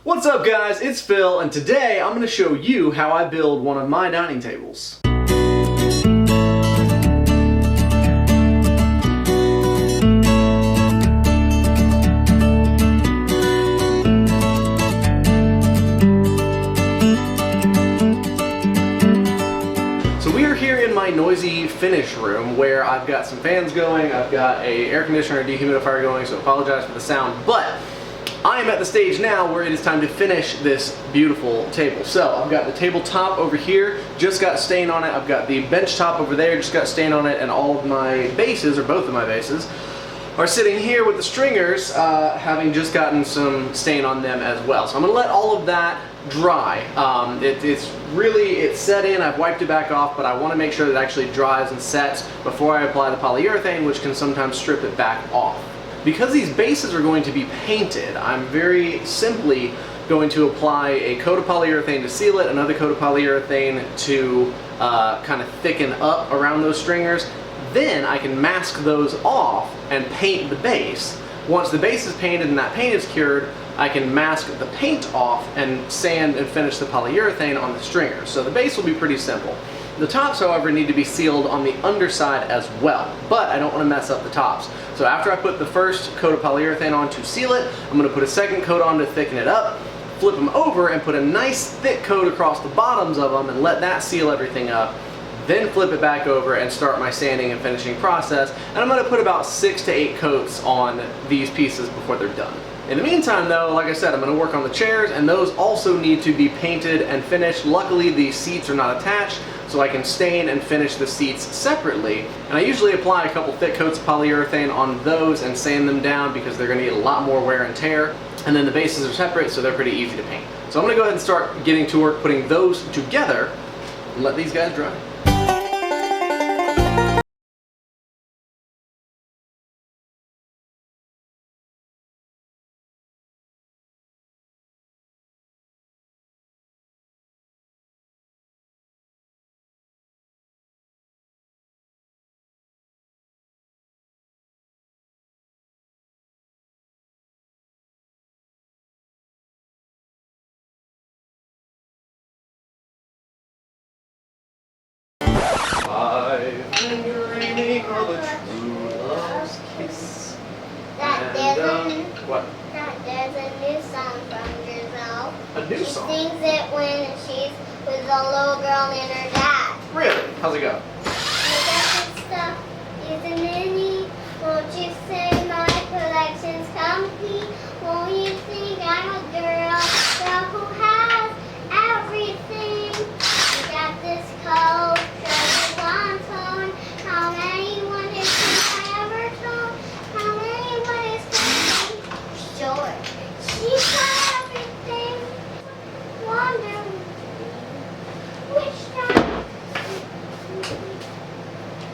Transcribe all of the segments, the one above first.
What's up guys, it's Phil, and today I'm going to show you how I build one of my dining tables. So we are here in my noisy finish room where I've got some fans going, I've got a air conditioner and dehumidifier going, so I apologize for the sound, but I am at the stage now where it is time to finish this beautiful table. So I've got the tabletop over here, just got stain on it. I've got the bench top over there, just got stain on it, and all of my bases, or both of my bases, are sitting here with the stringers having just gotten some stain on them as well. So I'm going to let all of that dry. It's set in, I've wiped it back off, but I want to make sure that it actually dries and sets before I apply the polyurethane, which can sometimes strip it back off. Because these bases are going to be painted, I'm very simply going to apply a coat of polyurethane to seal it, another coat of polyurethane to kind of thicken up around those stringers. Then I can mask those off and paint the base. Once the base is painted and that paint is cured, I can mask the paint off and sand and finish the polyurethane on the stringers. So the base will be pretty simple. The tops, however, need to be sealed on the underside as well, but I don't want to mess up the tops. So after I put the first coat of polyurethane on to seal it, I'm going to put a second coat on to thicken it up, flip them over and put a nice thick coat across the bottoms of them and let that seal everything up. Then flip it back over and start my sanding and finishing process. And I'm going to put about 6 to 8 coats on these pieces before they're done. In the meantime though, like I said, I'm going to work on the chairs, and those also need to be painted and finished. Luckily the seats are not attached, so I can stain and finish the seats separately. And I usually apply a couple thick coats of polyurethane on those and sand them down because they're going to get a lot more wear and tear. And then the bases are separate, so they're pretty easy to paint. So I'm going to go ahead and start getting to work putting those together and let these guys dry. What? There's a new song from Giselle. A new song? She sings it when she's with a little girl and her dad. Really? How's it go? Look at this stuff, isn't any? Won't you say my collection's complete? Won't you think I'm a girl who has everything? You got this coat, treasures on tone. How many wonders have I ever told? How many wonders can I sure? She's got everything. Wonder which time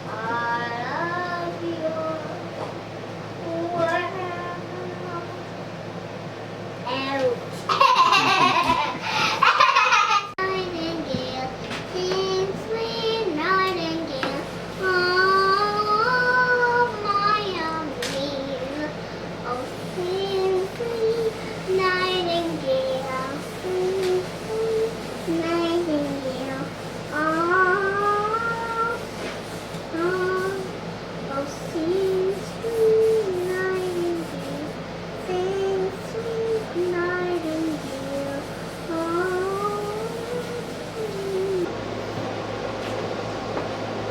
I love you. Nightingale, sing sweet nightingale. Oh, my Amelia. Oh, sing sweet nightingale, sing sweet nightingale. Oh, sing sweet nightingale, sing sweet nightingale.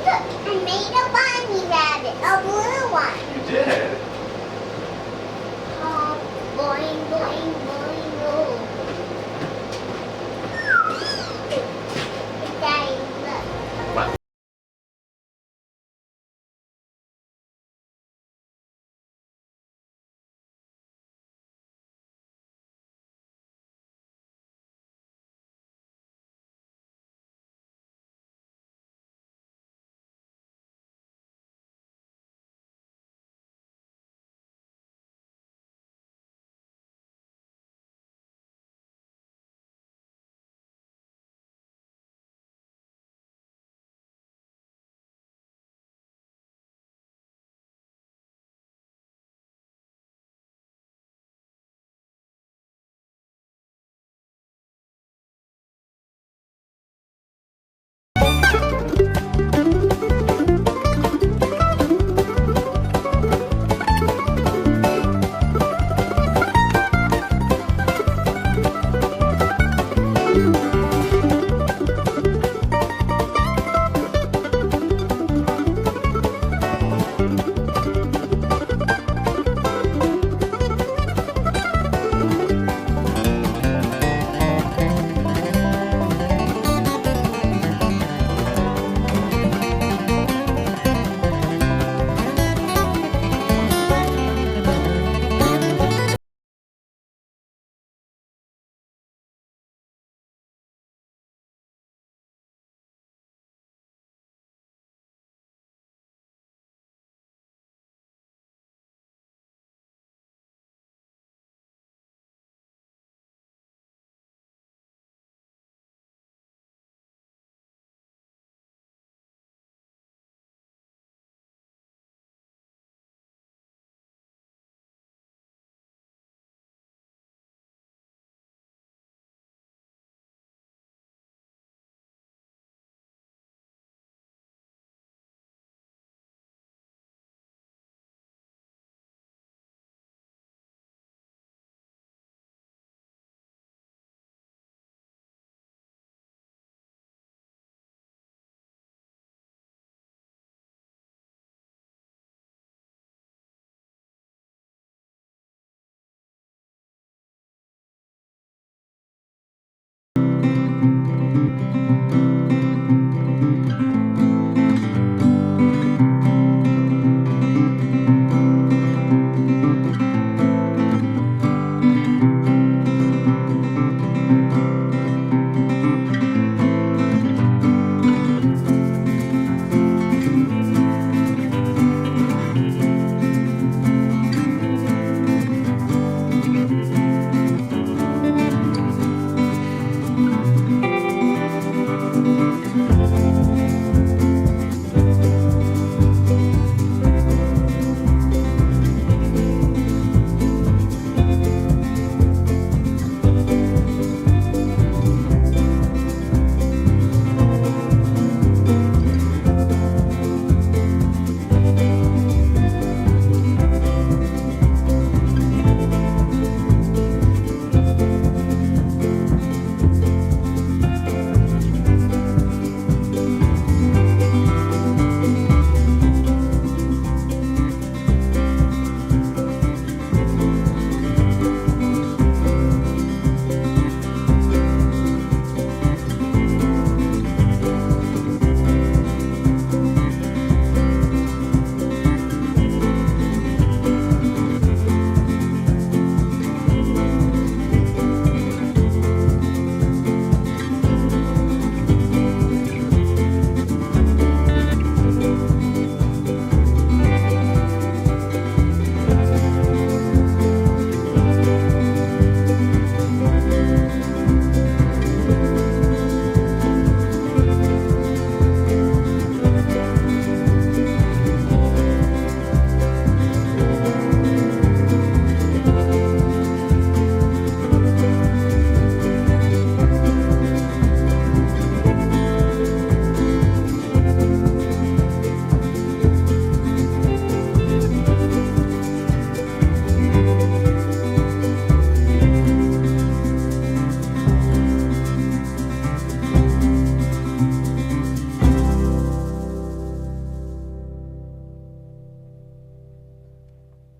Look, I made a bunny rabbit, a blue